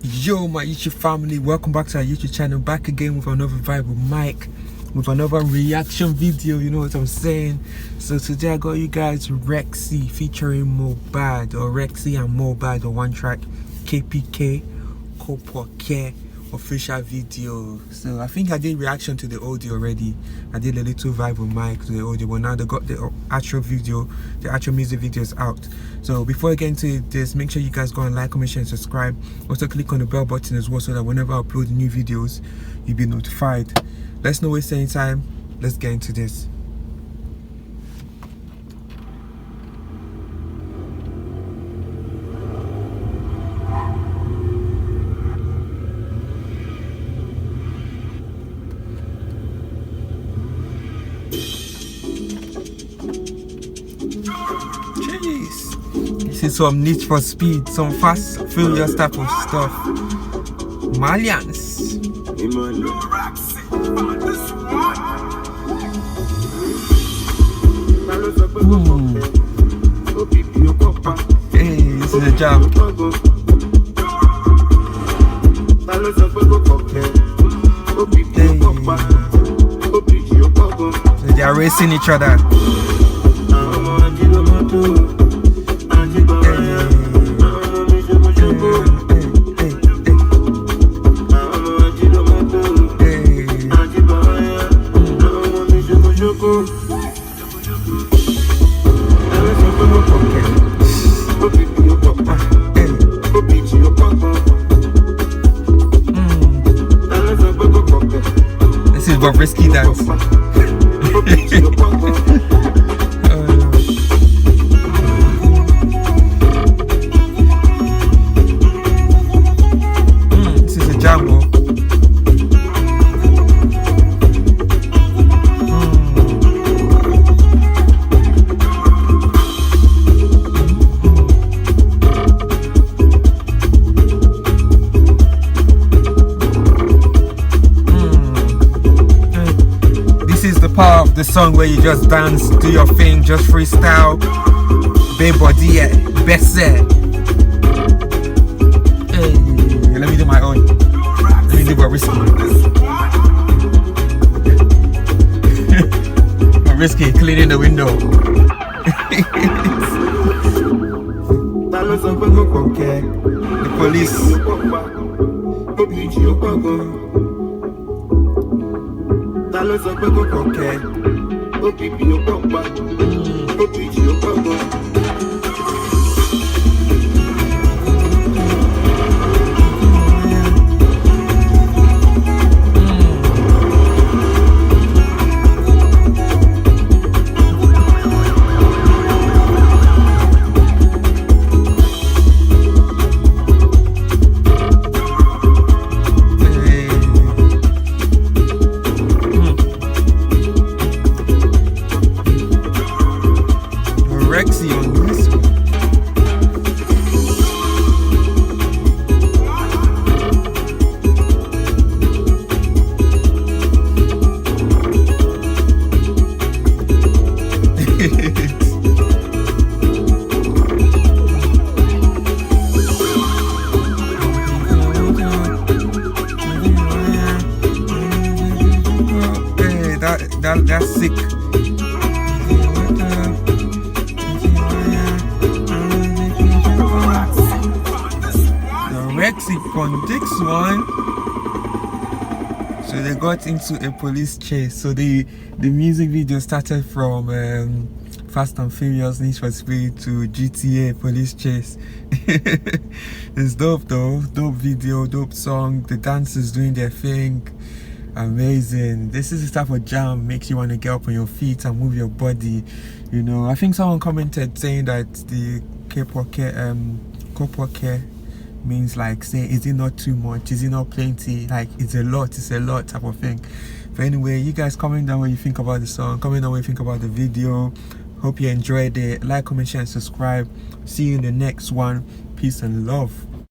Yo, my YouTube family, welcome back to our YouTube channel. Back again with another vibe with Mike, with another reaction video. You know what I'm saying? So today I got you guys Rexy featuring Mohbad, or Rexy and Mohbad on one track, KPK Kopoke official video. So I think I did reaction to the audio already. I did a little vibe with Mike to the audio, but now they got the actual video, the actual music videos out. So before I get into this, make sure you guys go and like, comment, share, and subscribe. Also click on the bell button as well, so that whenever I upload new videos, you'll be notified. Let's not waste any time. Let's get into this. Jeez, this is some Need for Speed, some Fast Furious type of stuff. Malians. Hey, this is a jam. Hey. So they are racing each other. This is what risky dance. This is a jambo. Part of the song where you just dance, do your thing, just freestyle, babe body, best set. Hey, let me do my own. Let me do what risky. Risky cleaning the window. The police. Okay. Rexy on this one. Hey, that's sick. Rexy on this one. So they got into a police chase. So the music video started from Fast and Furious, Need for Speed to GTA police chase. It's dope though, dope video, dope song. The dancers doing their thing, amazing. This is the type of jam makes you want to get up on your feet and move your body. You know, I think someone commented saying that the Kopoke means like saying, is it not too much, is it not plenty, like it's a lot type of thing. But anyway, you guys comment down what you think about the song, comment down what you think about the video. Hope you enjoyed it. Like, comment, share, and subscribe. See you in the next one. Peace and love.